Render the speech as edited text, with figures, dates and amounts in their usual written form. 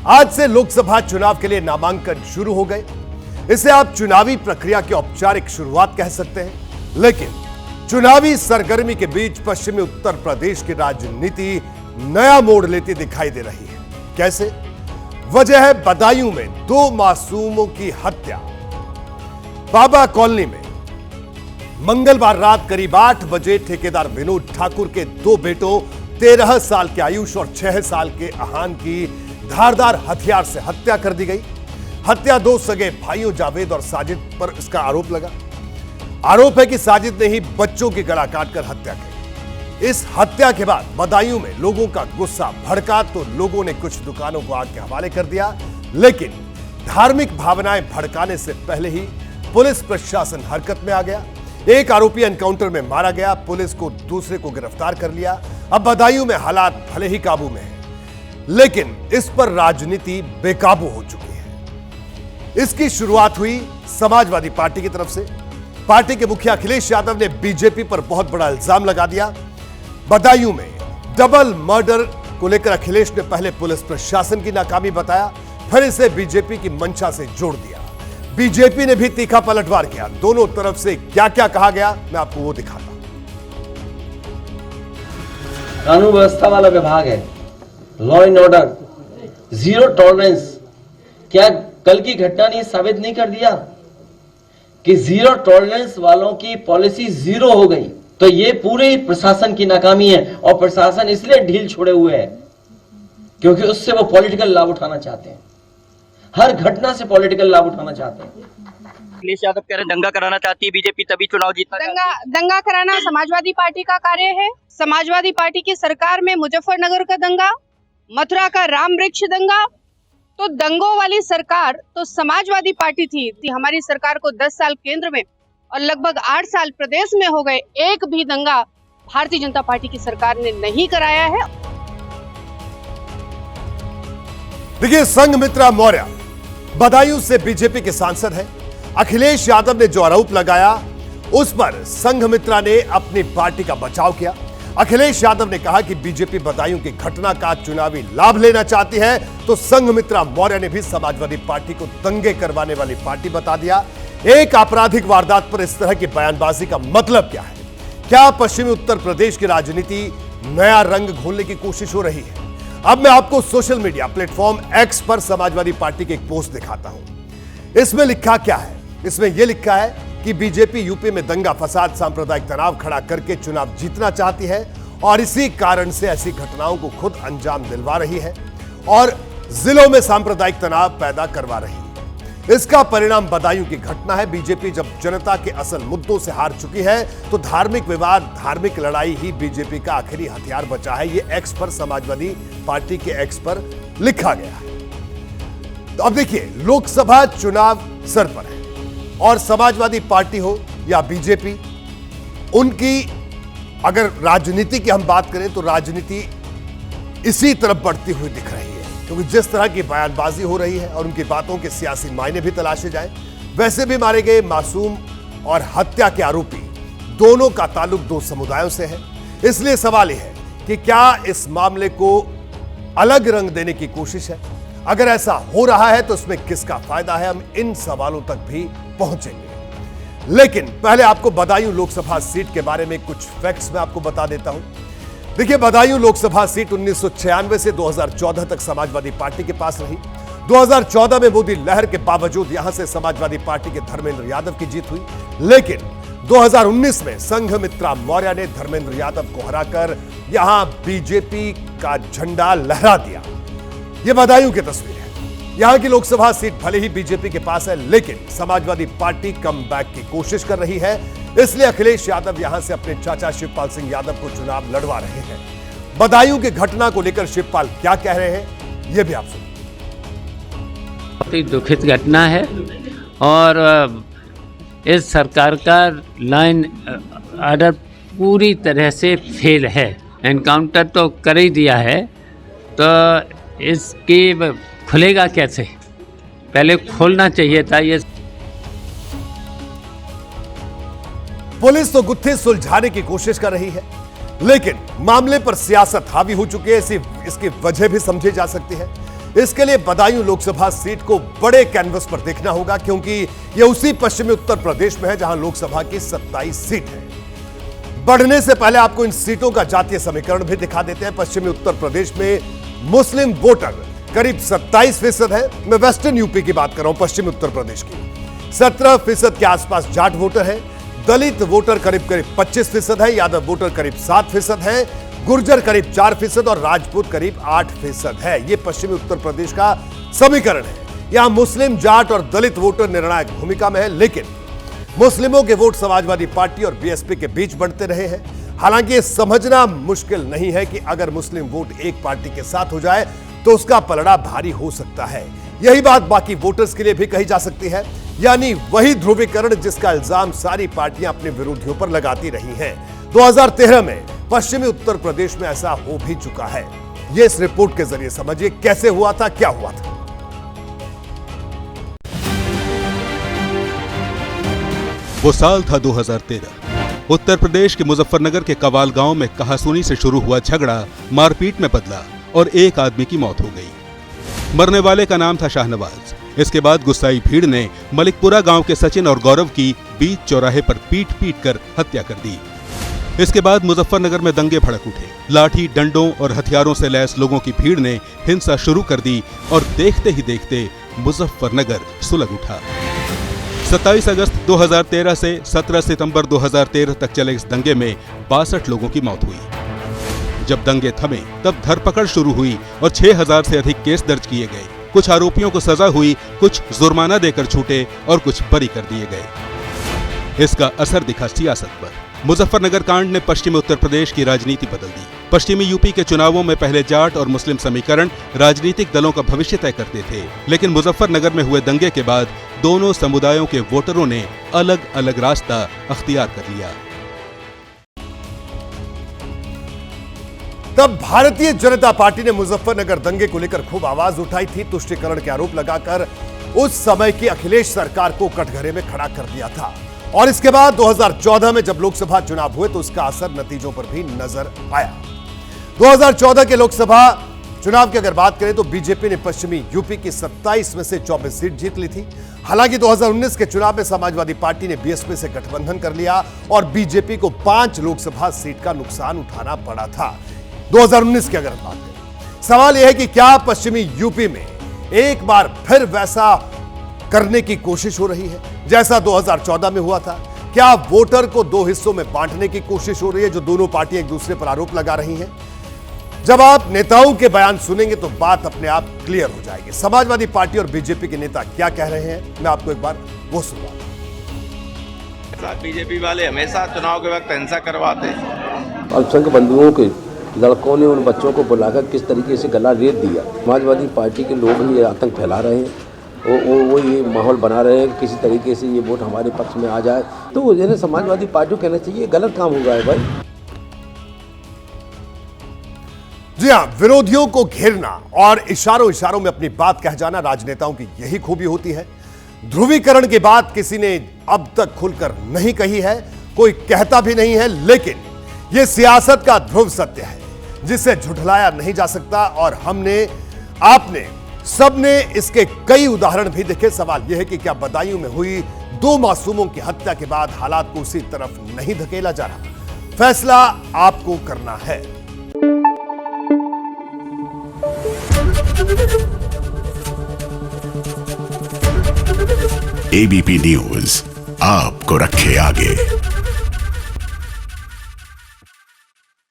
आज से लोकसभा चुनाव के लिए नामांकन शुरू हो गए। इसे आप चुनावी प्रक्रिया की औपचारिक शुरुआत कह सकते हैं। लेकिन चुनावी सरगर्मी के बीच पश्चिमी उत्तर प्रदेश की राजनीति नया मोड़ लेती दिखाई दे रही है। कैसे? वजह है बदायूं में 2 मासूमों की हत्या। बाबा कॉलोनी में मंगलवार रात करीब 8 बजे ठेकेदार विनोद ठाकुर के 2 बेटों 13 साल के आयुष और 6 साल के अहान की धारदार हथियार से हत्या कर दी गई। हत्या 2 सगे भाइयों जावेद और साजिद पर इसका आरोप लगा। आरोप है कि साजिद ने ही बच्चों की गला काटकर हत्या की। इस हत्या के बाद बदायूं में लोगों का गुस्सा भड़का तो लोगों ने कुछ दुकानों को आग के हवाले कर दिया। लेकिन धार्मिक भावनाएं भड़काने से पहले ही पुलिस प्रशासन हरकत में आ गया। एक आरोपी एनकाउंटर में मारा गया। पुलिस को दूसरे को गिरफ्तार कर लिया। अब बदायूं में हालात भले ही काबू में है, लेकिन इस पर राजनीति बेकाबू हो चुकी है। इसकी शुरुआत हुई समाजवादी पार्टी की तरफ से। पार्टी के मुखिया अखिलेश यादव ने बीजेपी पर बहुत बड़ा इल्जाम लगा दिया। बदायूं में डबल मर्डर को लेकर अखिलेश ने पहले पुलिस प्रशासन की नाकामी बताया, फिर इसे बीजेपी की मंशा से जोड़ दिया। बीजेपी ने भी तीखा पलटवार किया। दोनों तरफ से क्या क्या कहा गया, मैं आपको वो दिखाता हूं। कानून व्यवस्था वाला विभाग है, law and order, zero tolerance. क्या कल की घटना ने साबित नहीं कर दिया कि जीरो टॉलरेंस वालों की पॉलिसी जीरो हो गई? तो ये पूरे प्रशासन की नाकामी है, और प्रशासन इसलिए ढील छोड़े हुए है क्योंकि उससे वो पॉलिटिकल लाभ उठाना चाहते हैं। हर घटना से पॉलिटिकल लाभ उठाना चाहते हैं। अखिलेश यादव कह रहे दंगा कराना चाहती है बीजेपी, तभी चुनाव जीतना। दंगा कराना समाजवादी पार्टी का कार्य है। समाजवादी पार्टी की सरकार में मुजफ्फरनगर का दंगा, मथुरा का राम वृक्ष दंगा, तो दंगों वाली सरकार तो समाजवादी पार्टी थी। हमारी सरकार को 10 साल केंद्र में और लगभग 8 साल प्रदेश में हो गए, एक भी दंगा भारतीय जनता पार्टी की सरकार ने नहीं कराया है। देखिए, संघमित्रा मौर्य बदायूं से बीजेपी के सांसद है। अखिलेश यादव ने जो आरोप लगाया उस पर संघमित्रा ने अपनी पार्टी का बचाव किया। अखिलेश यादव ने कहा कि बीजेपी बदायूं की घटना का चुनावी लाभ लेना चाहती है, तो संघमित्रा मौर्य ने भी समाजवादी पार्टी को दंगे करवाने वाली पार्टी बता दिया। एक आपराधिक वारदात पर इस तरह की बयानबाजी का मतलब क्या है? क्या पश्चिमी उत्तर प्रदेश की राजनीति नया रंग घोलने की कोशिश हो रही है? अब मैं आपको सोशल मीडिया प्लेटफॉर्म एक्स पर समाजवादी पार्टी की एक पोस्ट दिखाता हूं। इसमें लिखा क्या है? इसमें यह लिखा है कि बीजेपी यूपी में दंगा फसाद सांप्रदायिक तनाव खड़ा करके चुनाव जीतना चाहती है और इसी कारण से ऐसी घटनाओं को खुद अंजाम दिलवा रही है और जिलों में सांप्रदायिक तनाव पैदा करवा रही है। इसका परिणाम बदायूं की घटना है। बीजेपी जब जनता के असल मुद्दों से हार चुकी है तो धार्मिक विवाद, धार्मिक लड़ाई ही बीजेपी का आखिरी हथियार बचा है। ये एक्स पर समाजवादी पार्टी के एक्स पर लिखा गया है। तो अब देखिए, लोकसभा चुनाव सर पर है और समाजवादी पार्टी हो या बीजेपी, उनकी अगर राजनीति की हम बात करें तो राजनीति इसी तरफ बढ़ती हुई दिख रही है, क्योंकि जिस तरह की बयानबाजी हो रही है और उनकी बातों के सियासी मायने भी तलाशे जाए। वैसे भी मारे गए मासूम और हत्या के आरोपी दोनों का ताल्लुक 2 समुदायों से है। इसलिए सवाल यह है कि क्या इस मामले को अलग रंग देने की कोशिश है? अगर ऐसा हो रहा है तो इसमें किसका फायदा है? हम इन सवालों तक भी पहुंचेंगे। लेकिन पहले आपको बदायूं लोकसभा सीट के बारे में कुछ फैक्ट्स मैं आपको बता देता हूं। देखिए, बदायूं लोकसभा सीट 1996 से 2014 तक समाजवादी पार्टी के पास रही। 2014 में मोदी लहर के बावजूद यहां से समाजवादी पार्टी के धर्मेंद्र यादव की जीत हुई। लेकिन 2019 में संघमित्रा मौर्य ने धर्मेंद्र यादव को हराकर यहां बीजेपी का झंडा लहरा दिया। यह बदायूं की तस्वीर है। यहां की लोकसभा सीट भले ही बीजेपी के पास है, लेकिन समाजवादी पार्टी कम बैक की कोशिश कर रही है। इसलिए अखिलेश यादव यहां से अपने चाचा शिवपाल सिंह यादव को चुनाव लड़वा रहे हैं। बदायूं की घटना को लेकर शिवपाल क्या कह रहे हैं, यह भी आप सुनिए। बहुत ही दुखित घटना है और इस सरकार का लाइन ऑर्डर पूरी तरह से फेल है। एनकाउंटर तो कर ही दिया है, तो इसकी खुलेगा कैसे? पहले खोलना चाहिए था। ये पुलिस तो गुत्थी सुलझाने की कोशिश कर रही है, लेकिन मामले पर सियासत हावी हो चुकी है। इसकी वजह भी समझी जा सकती है। इसके लिए बदायूं लोकसभा सीट को बड़े कैनवस पर देखना होगा, क्योंकि यह उसी पश्चिमी उत्तर प्रदेश में है जहां लोकसभा की 27 सीट है। बढ़ने से पहले आपको इन सीटों का जातीय समीकरण भी दिखा देते हैं। पश्चिमी उत्तर प्रदेश में मुस्लिम वोटर करीब 27% है। मैं वेस्टर्न यूपी की बात कर रहा हूं, पश्चिमी उत्तर प्रदेश की। 17% के आसपास जाट वोटर है, दलित वोटर करीब 25% है, यादव वोटर करीब 7% है, गुर्जर करीब 4% और राजपूत करीब 8% है। यह पश्चिमी उत्तर प्रदेश का समीकरण है। यहां मुस्लिम, जाट और दलित वोटर निर्णायक भूमिका में है, लेकिन मुस्लिमों के वोट समाजवादी पार्टी और बीएसपी के बीच बढ़ते रहे हैं। हालांकि यह समझना मुश्किल नहीं है कि अगर मुस्लिम वोट एक पार्टी के साथ हो जाए तो उसका पलड़ा भारी हो सकता है। यही बात बाकी वोटर्स के लिए भी कही जा सकती है, यानी वही ध्रुवीकरण जिसका इल्जाम सारी पार्टियां अपने विरोधियों पर लगाती रही हैं। 2013 में पश्चिमी उत्तर प्रदेश में ऐसा हो भी चुका है। यह इस रिपोर्ट के जरिए समझिए कैसे हुआ था, क्या हुआ था। वो साल था 2013। उत्तर प्रदेश के मुजफ्फरनगर के कवाल गांव में कहासुनी से शुरू हुआ झगड़ा मारपीट में बदला और एक आदमी की मौत हो गई। मरने वाले का नाम था शाहनवाज। इसके बाद गुस्साई भीड़ ने मलिकपुरा गांव के सचिन और गौरव की बीच चौराहे पर पीट कर हत्या कर दी। इसके बाद मुजफ्फरनगर में दंगे भड़क उठे। लाठी, डंडों और हथियारों से लैस लोगों की भीड़ ने हिंसा शुरू कर दी और देखते ही देखते मुजफ्फरनगर सुलग उठा। 27 अगस्त 2013 से 17 सितंबर 2013 तक चले इस दंगे में 62 लोगों की मौत हुई। जब दंगे थमे तब धरपकड़ शुरू हुई और 6000 से अधिक केस दर्ज किए गए। कुछ आरोपियों को सजा हुई, कुछ जुर्माना देकर छूटे और कुछ बरी कर दिए गए। इसका असर दिखा सियासत पर। मुजफ्फरनगर कांड ने पश्चिमी उत्तर प्रदेश की राजनीति बदल दी। पश्चिमी यूपी के चुनावों में पहले जाट और मुस्लिम समीकरण राजनीतिक दलों का भविष्य तय करते थे, लेकिन मुजफ्फरनगर में हुए दंगे के बाद दोनों समुदायों के वोटरों ने अलग अलग रास्ता अख्तियार कर लिया। तब भारतीय जनता पार्टी ने मुजफ्फरनगर दंगे को लेकर खूब आवाज उठाई थी। तुष्टीकरण के आरोप लगाकर उस समय की अखिलेश सरकार को कटघरे में खड़ा कर दिया था। और इसके बाद 2014 में जब लोकसभा चुनाव हुए तो उसका असर नतीजों पर भी नजर आया। 2014 के लोकसभा चुनाव की अगर बात करें तो बीजेपी ने पश्चिमी यूपी की 27 में से 24 सीट जीत ली थी। हालांकि 2019 के चुनाव में समाजवादी पार्टी ने बीएसपी से गठबंधन कर लिया और बीजेपी को 5 लोकसभा सीट का नुकसान उठाना पड़ा था। 2019 की अगर बात करें, सवाल यह है कि क्या पश्चिमी यूपी में एक बार फिर वैसा करने की कोशिश हो रही है जैसा 2014 में हुआ था? क्या वोटर को दो हिस्सों में बांटने की कोशिश हो रही है, जो दोनों पार्टियां एक दूसरे पर आरोप लगा रही हैं? जब आप नेताओं के बयान सुनेंगे तो बात अपने आप क्लियर हो जाएगी। समाजवादी पार्टी और बीजेपी के नेता क्या कह रहे हैं, मैं आपको एक बार वो सुनवा दूं। बीजेपी वाले हमेशा चुनाव के वक्त हिंसा करवाते हैं। अल्पसंख्यक बंधुओं के लड़कों ने उन बच्चों को बुलाकर किस तरीके से गला रेत दिया। समाजवादी पार्टी के लोग ही ये आतंक फैला रहे हैं, वो ये माहौल बना रहे हैं कि किसी तरीके से ये वोट हमारे पक्ष में आ जाए। तो इन्हें समाजवादी पार्टी को कहना चाहिए गलत काम हो रहा है भाई। जी हां, विरोधियों को घेरना और इशारों इशारों में अपनी बात कह जाना राजनेताओं की यही खूबी होती है। ध्रुवीकरण की बात किसी ने अब तक खुलकर नहीं कही है, कोई कहता भी नहीं है, लेकिन यह सियासत का ध्रुव सत्य है जिसे झुठलाया नहीं जा सकता। और हमने, आपने, सबने इसके कई उदाहरण भी देखे। सवाल यह है कि क्या बदायूं में हुई 2 मासूमों की हत्या के बाद हालात को उसी तरफ नहीं धकेला जा रहा? फैसला आपको करना है। एबीपी न्यूज आपको रखे आगे।